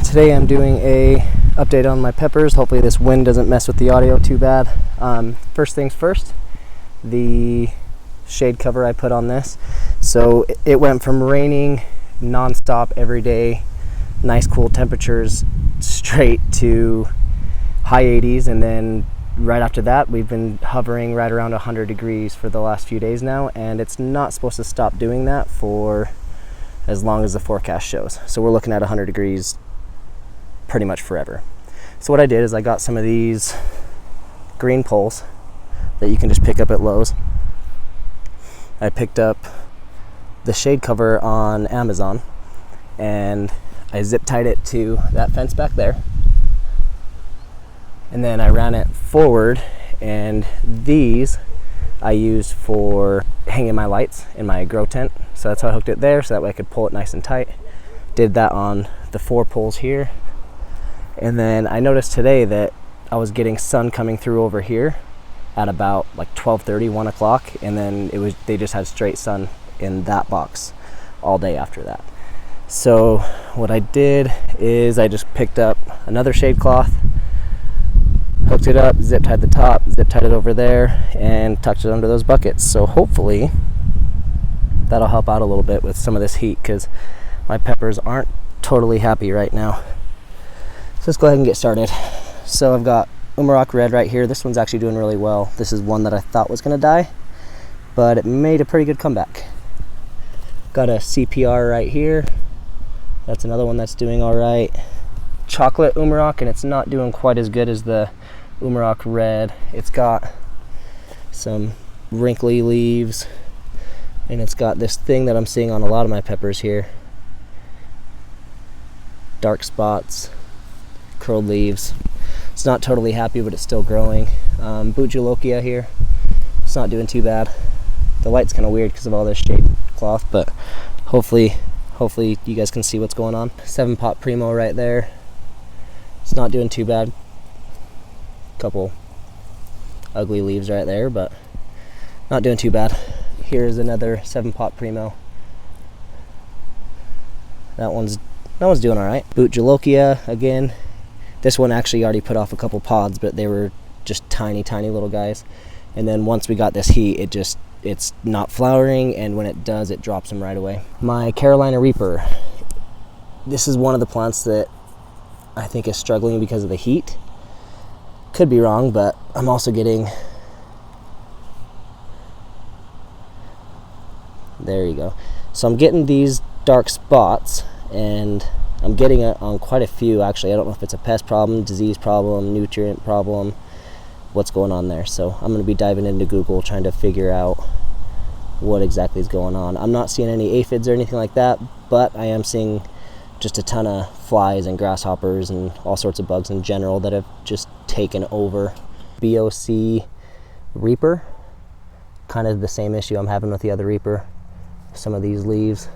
Today I'm doing a update on my peppers. Hopefully this wind doesn't mess with the audio too bad. First things first, the shade cover I put on this. So it went from raining non-stop every day, nice cool temperatures, straight to high 80s, and then right after that we've been hovering right around 100 degrees for the last few days now, and it's not supposed to stop doing that for as long as the forecast shows. So we're looking at 100 degrees pretty much forever. So what I did is I got some of these green poles that you can just pick up at Lowe's. I picked up the shade cover on Amazon and I zip tied it to that fence back there, and then I ran it forward, and these I used for hanging my lights in my grow tent. So that's how I hooked it there, so that way I could pull it nice and tight. Did that on the 4 poles here. And then I noticed today that I was getting sun coming through over here at about like 12:30, 1 o'clock, and then they just had straight sun in that box all day after that. So what I did is I just picked up another shade cloth, hooked it up, zip tied the top, zip tied it over there, and tucked it under those buckets. So hopefully that'll help out a little bit with some of this heat, because my peppers aren't totally happy right now. So let's go ahead and get started. So I've got Umarok Red right here. This one's actually doing really well. This is one that I thought was going to die, but it made a pretty good comeback. Got a CPR right here. That's another one that's doing all right. Chocolate Umarok, and it's not doing quite as good as the Umarok Red. It's got some wrinkly leaves, and it's got this thing that I'm seeing on a lot of my peppers here. Dark spots, curled leaves. It's not totally happy, but it's still growing. Butcholokia here. It's not doing too bad. The light's kind of weird because of all this shade cloth, but hopefully you guys can see what's going on. 7-pot Primo right there. It's not doing too bad. Couple ugly leaves right there, but not doing too bad. Here's another 7-pot Primo. That one's doing all right. Butcholokia again. This one actually already put off a couple pods, but they were just tiny little guys. And then once we got this heat, it's not flowering, and when it does, it drops them right away. My Carolina Reaper. This is one of the plants that I think is struggling because of the heat. Could be wrong, but I'm also getting, there you go. So I'm getting these dark spots, and I'm getting it on quite a few actually. I don't know if it's a pest problem, disease problem, nutrient problem, what's going on there. So I'm going to be diving into Google trying to figure out what exactly is going on. I'm not seeing any aphids or anything like that, but I am seeing just a ton of flies and grasshoppers and all sorts of bugs in general that have just taken over. BOC Reaper, kind of the same issue I'm having with the other Reaper. Some of these leaves,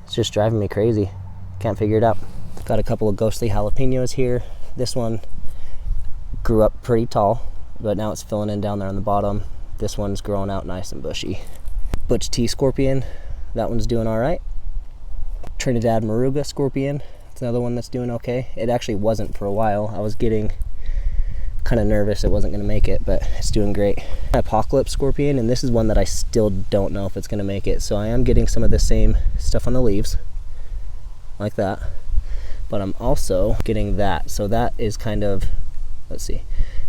it's just driving me crazy. Can't figure it out. Got a couple of ghostly jalapenos here. This one grew up pretty tall, but now it's filling in down there on the bottom. This one's growing out nice and bushy. Butch T Scorpion, that one's doing all right. Trinidad Moruga Scorpion, it's another one that's doing okay. It actually wasn't for a while. I was getting kind of nervous it wasn't going to make it, but it's doing great. Apocalypse Scorpion, and this is one that I still don't know if it's going to make it. So I am getting some of the same stuff on the leaves, like that, but I'm also getting that. So that is kind of, let's see,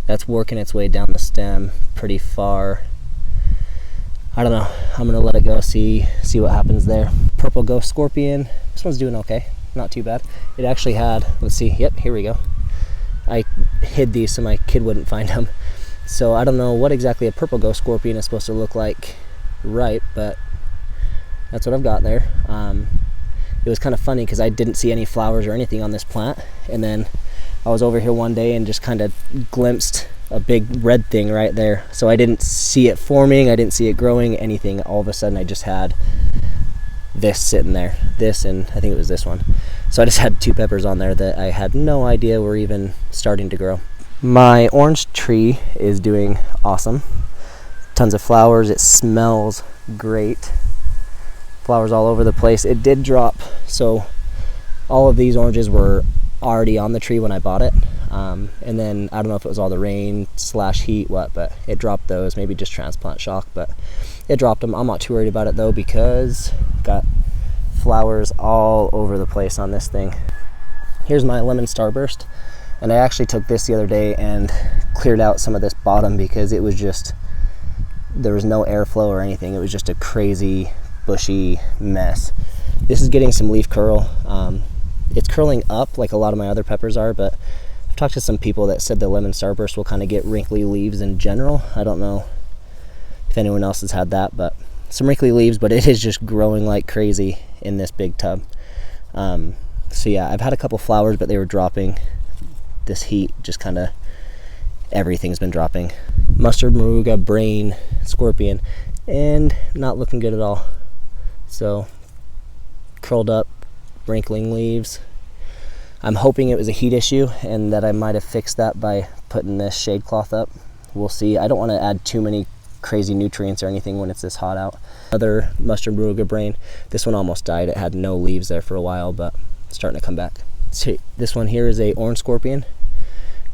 that's working its way down the stem pretty far. I don't know, I'm gonna let it go, see what happens there. Purple Ghost Scorpion, this one's doing okay, not too bad. It actually had, let's see, yep, here we go. I hid these so my kid wouldn't find them. So I don't know what exactly a Purple Ghost Scorpion is supposed to look like ripe, but that's what I've got there. It was kind of funny because I didn't see any flowers or anything on this plant, and then I was over here one day and just kind of glimpsed a big red thing right there. So I didn't see it forming, I didn't see it growing, anything. All of a sudden I just had this sitting there, this, and I think it was this one. So I just had 2 peppers on there that I had no idea were even starting to grow. My orange tree is doing awesome. Tons of flowers, it smells great. Flowers all over the place. It did drop, so All of these oranges were already on the tree when I bought it. And then I don't know if it was all the rain / heat, but it dropped those. Maybe just transplant shock, but it dropped them. I'm not too worried about it though, because got flowers all over the place on this thing. Here's my lemon starburst, and I actually took this the other day and cleared out some of this bottom because it was just, there was no airflow or anything. It was just a crazy bushy mess. This is getting some leaf curl. It's curling up like a lot of my other peppers are, but I've talked to some people that said the lemon starburst will kind of get wrinkly leaves in general. I don't know if anyone else has had that, but some wrinkly leaves, but it is just growing like crazy in this big tub. So yeah, I've had a couple flowers, but they were dropping. This heat just kind of, everything's been dropping. Mustard, Moruga, Brain, Scorpion, and not looking good at all. So curled up, wrinkling leaves. I'm hoping it was a heat issue and that I might have fixed that by putting this shade cloth up. We'll see. I don't want to add too many crazy nutrients or anything when it's this hot out. Another Mustard, Moruga, Brain. This one almost died. It had no leaves there for a while, but it's starting to come back. So this one here is a Orange Scorpion.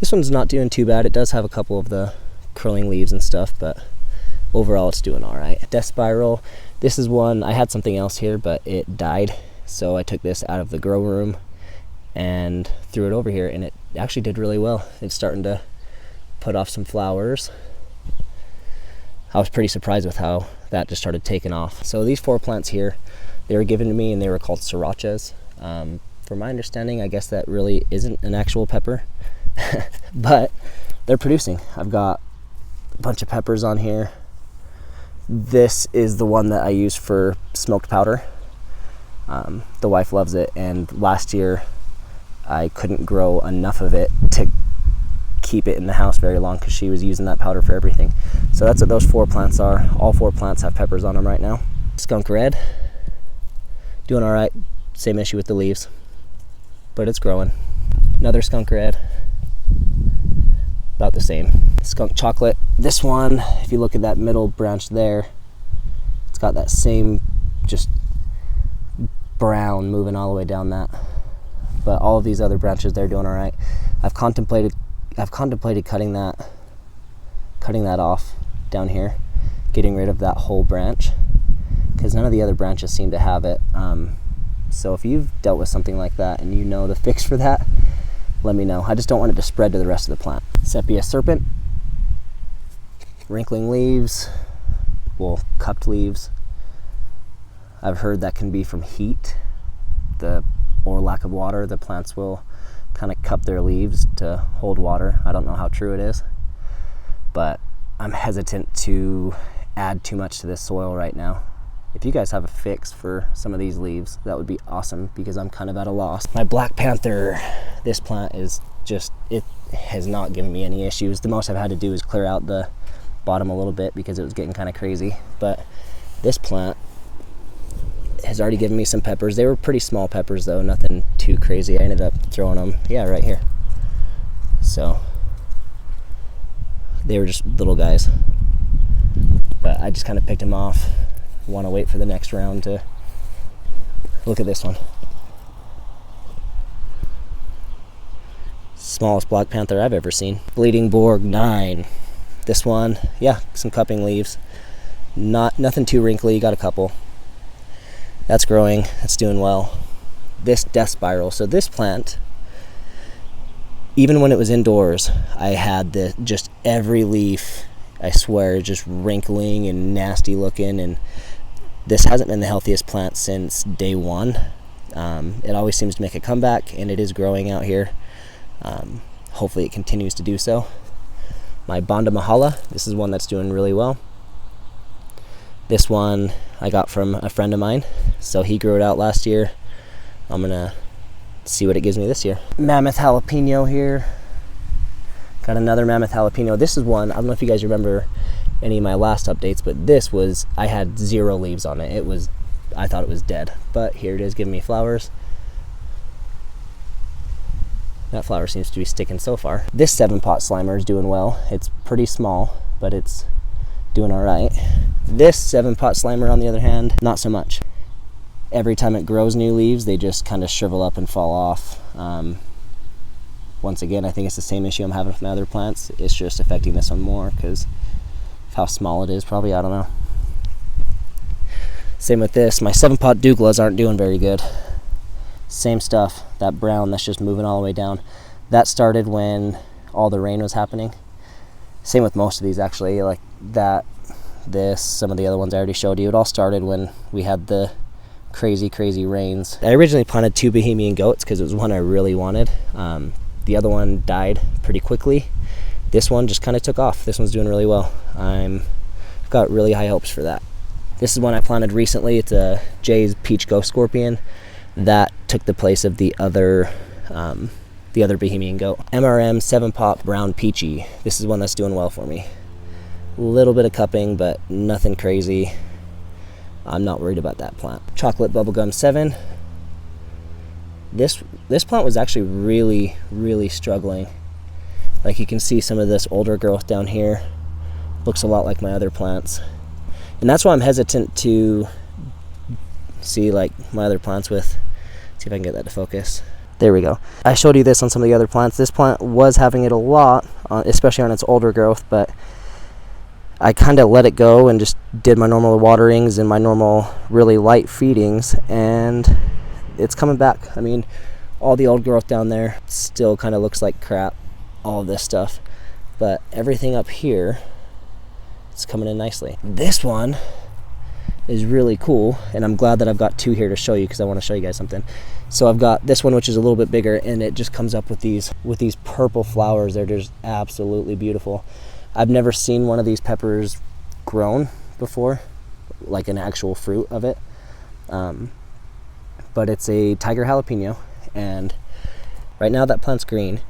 This one's not doing too bad. It does have a couple of the curling leaves and stuff, but overall it's doing all right. Death Spiral. This is one, I had something else here, but it died. So I took this out of the grow room and threw it over here, and it actually did really well. It's starting to put off some flowers. I was pretty surprised with how that just started taking off. So these 4 plants here, they were given to me and they were called srirachas. From my understanding, I guess that really isn't an actual pepper, but they're producing. I've got a bunch of peppers on here. This is the one that I use for smoked powder. The wife loves it, and last year I couldn't grow enough of it to keep it in the house very long because she was using that powder for everything. So that's what those 4 plants are. All 4 plants have peppers on them right now. Skunk Red, doing all right. Same issue with the leaves, but it's growing. Another Skunk Red, about the same. Skunk Chocolate. This one, if you look at that middle branch there, it's got that same just brown moving all the way down that. But all of these other branches, they're doing all right. I've contemplated cutting that off down here, getting rid of that whole branch, because none of the other branches seem to have it. So if you've dealt with something like that and you know the fix for that, let me know. I just don't want it to spread to the rest of the plant. Sepia Serpent, wrinkling leaves, well, cupped leaves. I've heard that can be from heat, or lack of water. The plants will kind of cup their leaves to hold water. I don't know how true it is, but I'm hesitant to add too much to this soil right now. If you guys have a fix for some of these leaves, that would be awesome, because I'm kind of at a loss. My Black Panther, this plant is just, it has not given me any issues. The most I've had to do is clear out the bottom a little bit because it was getting kind of crazy. But this plant has already given me some peppers. They were pretty small peppers though, nothing too crazy. I ended up throwing them, yeah, right here. So they were just little guys, but I just kind of picked them off. Want to wait for the next round to look at this one. Smallest Black Panther I've ever seen. Bleeding Borg 9. This one, yeah, some cupping leaves. Nothing too wrinkly, got a couple. That's growing, that's doing well. This Death Spiral, so this plant, even when it was indoors, I had just every leaf, I swear, just wrinkling and nasty looking, and this hasn't been the healthiest plant since day one. It always seems to make a comeback, and it is growing out here. Hopefully it continues to do so. My Banda Mahala, this is one that's doing really well. This one I got from a friend of mine, so he grew it out last year. I'm gonna see what it gives me this year. Mammoth Jalapeno here. Got another Mammoth Jalapeno. This is one, I don't know if you guys remember any of my last updates, but this was, I had 0 leaves on it. I thought it was dead, but here it is giving me flowers. That flower seems to be sticking so far. This 7-pot Slimer is doing well. It's pretty small, but it's doing all right. This 7-pot Slimer, on the other hand, not so much. every time it grows new leaves, they just kind of shrivel up and fall off. Once again, I think it's the same issue I'm having with my other plants. It's just affecting this one more because of how small it is, probably, I don't know. Same with this. My 7-pot Douglas aren't doing very good. Same stuff, that brown that's just moving all the way down. That started when all the rain was happening. Same with most of these, actually, like that, this, some of the other ones I already showed you. It all started when we had the crazy rains. I originally planted 2 Bohemian goats because it was one I really wanted. The other one died pretty quickly. This one just kind of took off. This one's doing really well. I've got really high hopes for that. This is one I planted recently. It's a Jay's Peach Ghost Scorpion. That took the place of the other Bohemian goat. MRM 7-pot Brown Peachy. This is one that's doing well for me. A little bit of cupping, but nothing crazy. I'm not worried about that plant. Chocolate Bubblegum 7. This plant was actually really struggling. Like you can see some of this older growth down here. Looks a lot like my other plants. And that's why I'm hesitant to see like my other plants with. See if I can get that to focus. There we go. I showed you this on some of the other plants. This plant was having it a lot, especially on its older growth, but I kind of let it go and just did my normal waterings and my normal really light feedings, and it's coming back. I mean, all the old growth down there still kind of looks like crap, all of this stuff, but everything up here, it's coming in nicely. This one is really cool, and I'm glad that I've got 2 here to show you because I want to show you guys something. So I've got this one, which is a little bit bigger, and it just comes up with these purple flowers. They're just absolutely beautiful. I've never seen one of these peppers grown before, like an actual fruit of it. But it's a tiger jalapeno, and right now that plant's green,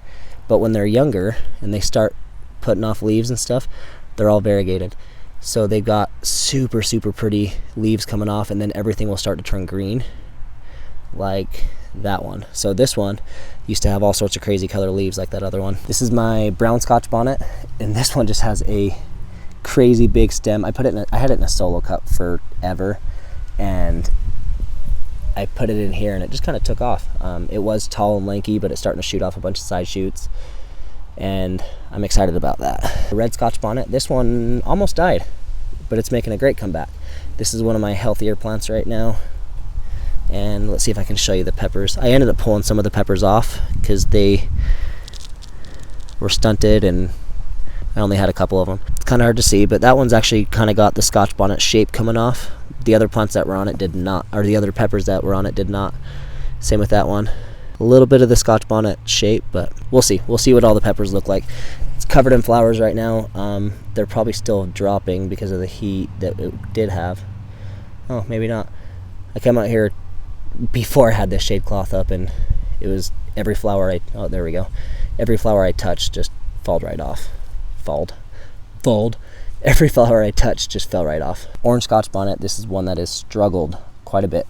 but when they're younger and they start putting off leaves and stuff, they're all variegated. So they've got super pretty leaves coming off, and then everything will start to turn green like that one. So this one used to have all sorts of crazy color leaves like that other one. This is my brown Scotch bonnet, and this one just has a crazy big stem. I had it in a solo cup forever, and I put it in here and it just kind of took off. It was tall and lanky, but it's starting to shoot off a bunch of side shoots, and I'm excited about that. The red Scotch bonnet, this one almost died, but it's making a great comeback. This is one of my healthier plants right now, and let's see if I can show you the peppers. I ended up pulling some of the peppers off because they were stunted and I only had a couple of them. It's kind of hard to see, but that one's actually kind of got the Scotch bonnet shape coming off. The other plants that were on it did not, or the other peppers that were on it did not. Same with that one. A little bit of the Scotch bonnet shape, but we'll see. We'll see what all the peppers look like. It's covered in flowers right now. They're probably still dropping because of the heat that it did have. Oh, maybe not. I came out here before I had this shade cloth up, and it was every flower there we go. Every flower I touched just falled right off. Fold. Every flower I touched just fell right off. Orange Scotch bonnet, this is one that has struggled quite a bit.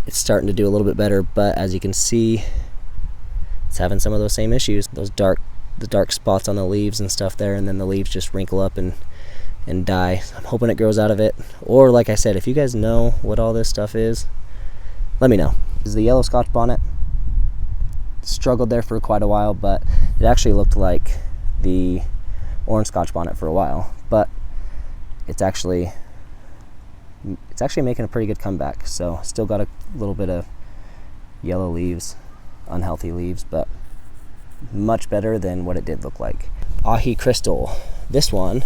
It's starting to do a little bit better, but as you can see, it's having some of those same issues. The dark spots on the leaves and stuff there, and then the leaves just wrinkle up and die. I'm hoping it grows out of it. Or like I said, if you guys know what all this stuff is, let me know. This is the yellow Scotch bonnet. Struggled there for quite a while, but it actually looked like the orange Scotch bonnet for a while, but it's actually making a pretty good comeback. So still got a little bit of yellow leaves, unhealthy leaves, but much better than what it did look like. Ahi Crystal, this one,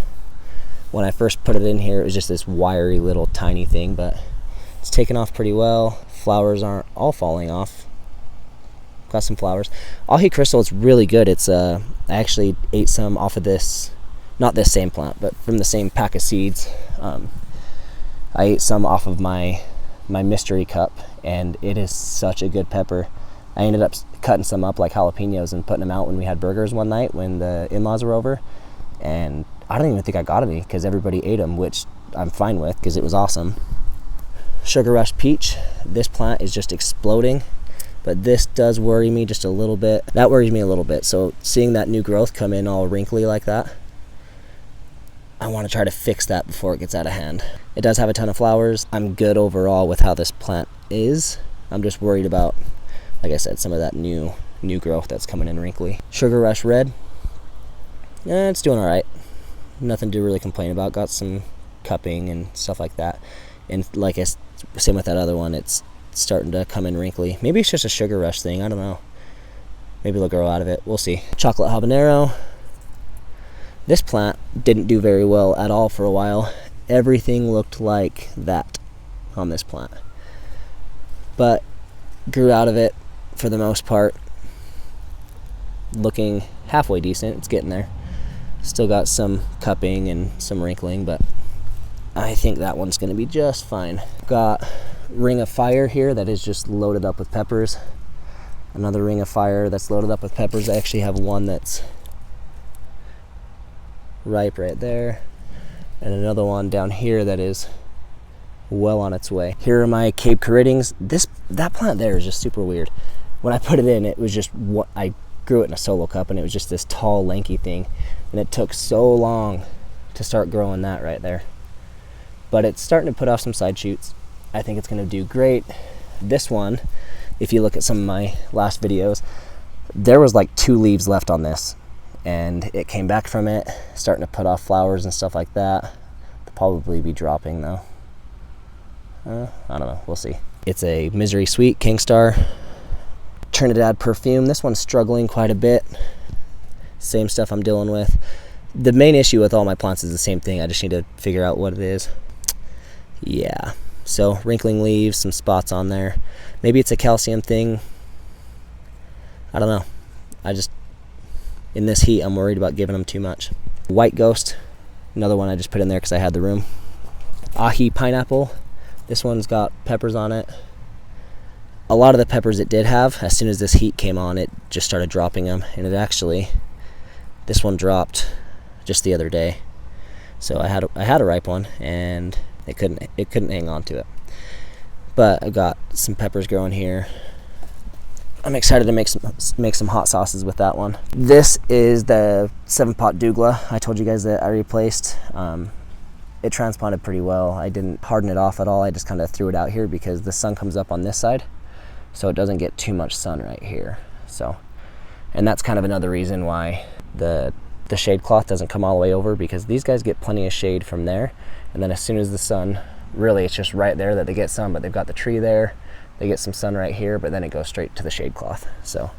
when I first put it in here, it was just this wiry little tiny thing, but it's taken off pretty well. Flowers aren't all falling off. Got some flowers. Ahi Crystal is really good. It's I actually ate some off of this, not this same plant, but from the same pack of seeds. I ate some off of my mystery cup, and it is such a good pepper. I ended up cutting some up like jalapenos and putting them out when we had burgers one night when the in-laws were over, and I don't even think I got any because everybody ate them, which I'm fine with because it was awesome. Sugar Rush Peach, this plant is just exploding, but this does worry me just a little bit. That worries me a little bit. So seeing that new growth come in all wrinkly like that, I want to try to fix that before it gets out of hand. It does have a ton of flowers. I'm good overall with how this plant is. I'm just worried about, like I said, some of that new growth that's coming in wrinkly. Sugar Rush Red, it's doing all right. Nothing to really complain about. Got some cupping and stuff like that. And like I same with that other one, it's starting to come in wrinkly. Maybe it's just a Sugar Rush thing. I don't know. Maybe they'll grow out of it. We'll see. Chocolate Habanero. This plant didn't do very well at all for a while. Everything looked like that on this plant. But grew out of it for the most part. Looking halfway decent. It's getting there. Still got some cupping and some wrinkling, but I think that one's going to be just fine. Got Ring of Fire here that is just loaded up with peppers. Another Ring of Fire that's loaded up with peppers. I actually have one that's ripe right there, and another one down here that is well on its way. Here are my Cape Corydians. That plant there is just super weird. When I put it in, it was just what I grew it in a solo cup, and it was just this tall, lanky thing, and it took so long to start growing that right there. But it's starting to put off some side shoots. I think it's going to do great. This one, if you look at some of my last videos, there was like 2 leaves left on this, and it came back from it, starting to put off flowers and stuff like that. They'll probably be dropping though. I don't know, we'll see. It's a Misery Sweet Kingstar Trinidad Perfume. This one's struggling quite a bit. Same stuff I'm dealing with. The main issue with all my plants is the same thing. I just need to figure out what it is. Yeah, so wrinkling leaves, some spots on there. Maybe it's a calcium thing. I don't know. In this heat, I'm worried about giving them too much. White Ghost, another one I just put in there because I had the room. Ahi Pineapple. This one's got peppers on it. A lot of the peppers it did have, as soon as this heat came on, it just started dropping them. And it actually, this one dropped just the other day. So I had a ripe one, and it couldn't hang on to it. But I've got some peppers growing here. I'm excited to make some hot sauces with that one. This is the 7-pot douglas I told you guys that I replaced. It transplanted pretty well. I didn't harden it off at all. I just kind of threw it out here because the sun comes up on this side, so it doesn't get too much sun right here. So, and that's kind of another reason why the shade cloth doesn't come all the way over, because these guys get plenty of shade from there, and then as soon as the sun, really it's just right there that they get some, but they've got the tree there. They get some sun right here, but then it goes straight to the shade cloth. So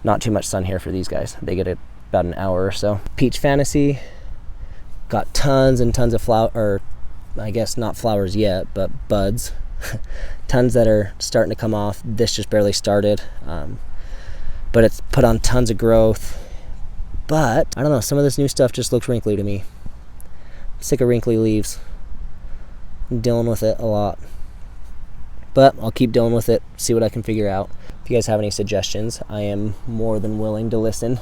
not too much sun here for these guys. They get about an hour or so. Peach Fantasy, got tons and tons of flower, or I guess not flowers yet, but buds. Tons that are starting to come off. This just barely started, but it's put on tons of growth. But I don't know, some of this new stuff just looks wrinkly to me. I'm sick of wrinkly leaves. I'm dealing with it a lot. But I'll keep dealing with it, see what I can figure out. If you guys have any suggestions, I am more than willing to listen.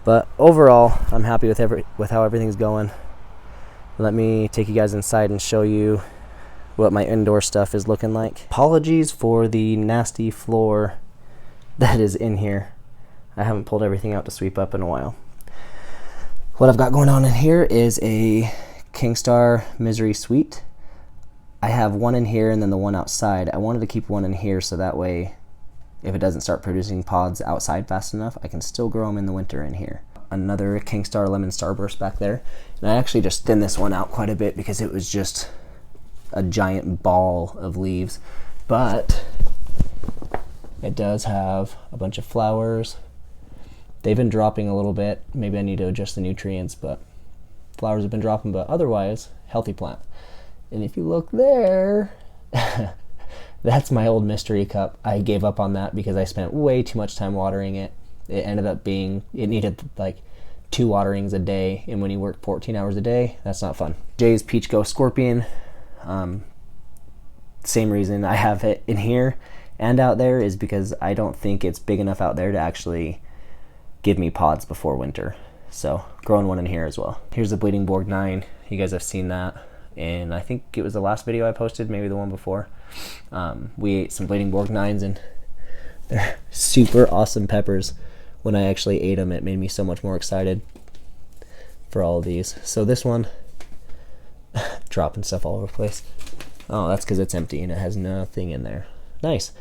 But overall, I'm happy with how everything's going. Let me take you guys inside and show you what my indoor stuff is looking like. Apologies for the nasty floor that is in here. I haven't pulled everything out to sweep up in a while. What I've got going on in here is a Kingstar Misery Sweet. I have one in here and then the one outside. I wanted to keep one in here so that way if it doesn't start producing pods outside fast enough, I can still grow them in the winter in here. Another Kingstar Lemon Starburst back there. And I actually just thinned this one out quite a bit because it was just a giant ball of leaves. But it does have a bunch of flowers. They've been dropping a little bit. Maybe I need to adjust the nutrients, but flowers have been dropping, but otherwise, healthy plant. And if you look there, that's my old mystery cup. I gave up on that because I spent way too much time watering it. It ended up being, it needed like 2 waterings a day, and when you work 14 hours a day, that's not fun. Jay's Peach Ghost Scorpion, same reason I have it in here and out there is because I don't think it's big enough out there to actually give me pods before winter. So growing one in here as well. Here's the Bleeding Borg 9. You guys have seen that, and I think it was the last video I posted, maybe the one before. We ate some Bleeding Borg 9s, and they're super awesome peppers. When I actually ate them, it made me so much more excited. for all of these. So this one, dropping stuff all over the place. Oh, that's because it's empty and it has nothing in there. Nice.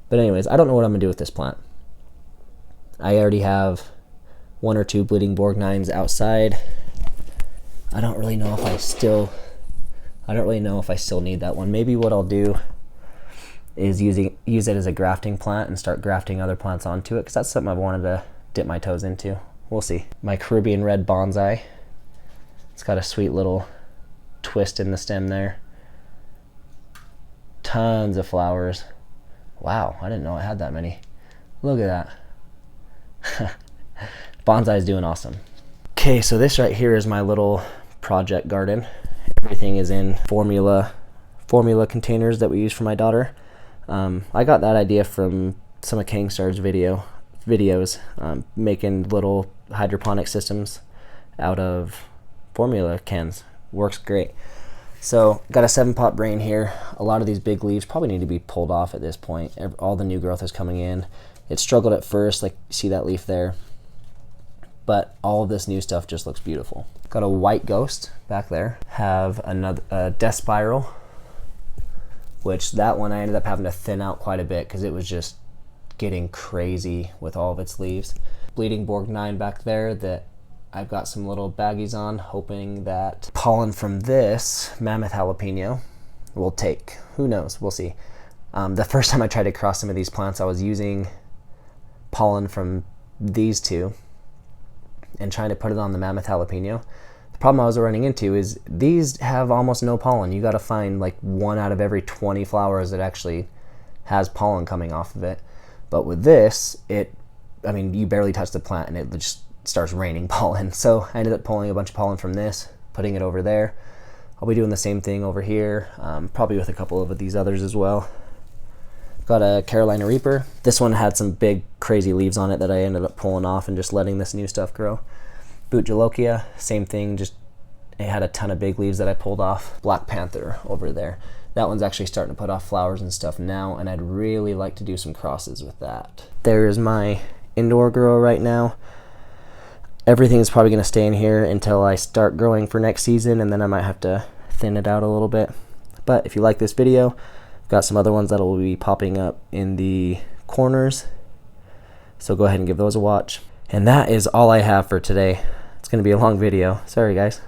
But anyways, I don't know what I'm gonna do with this plant. I already have 1 or 2 bleeding Borg 9s outside. I don't really know if I still need that one. Maybe what I'll do is use it as a grafting plant and start grafting other plants onto it, because that's something I've wanted to dip my toes into. We'll see. My Caribbean red bonsai. It's got a sweet little twist in the stem there. Tons of flowers. Wow, I didn't know I had that many. Look at that. Bonsai is doing awesome. Okay, so this right here is my little project garden. Everything is in formula containers that we use for my daughter. I got that idea from some of Kingstar's videos, making little hydroponic systems out of formula cans. Works great. So got a 7-pot brain here. A lot of these big leaves probably need to be pulled off at this point. All the new growth is coming in. It struggled at first, like you see that leaf there, but all of this new stuff just looks beautiful. Got a white ghost back there. Have a death spiral, which that one I ended up having to thin out quite a bit because it was just getting crazy with all of its leaves. Bleeding Borg 9 back there that I've got some little baggies on, hoping that pollen from this mammoth jalapeno will take. Who knows? We'll see. The first time I tried to cross some of these plants, I was using pollen from these two and trying to put it on the mammoth jalapeno. The problem I was running into is these have almost no pollen. You got to find like 1 out of every 20 flowers that actually has pollen coming off of it. But with this, you barely touch the plant and it just starts raining pollen. So I ended up pulling a bunch of pollen from this, putting it over there. I'll be doing the same thing over here, probably with a couple of these others as well. Got a Carolina Reaper. This one had some big crazy leaves on it that I ended up pulling off and just letting this new stuff grow. Boot Jalokia, same thing, just it had a ton of big leaves that I pulled off. Black Panther over there. That one's actually starting to put off flowers and stuff now, and I'd really like to do some crosses with that. There's my indoor grow right now. Everything is probably going to stay in here until I start growing for next season, and then I might have to thin it out a little bit. But if you like this video, I've got some other ones that will be popping up in the corners, so go ahead and give those a watch. And that is all I have for today. It's going to be a long video. Sorry, guys.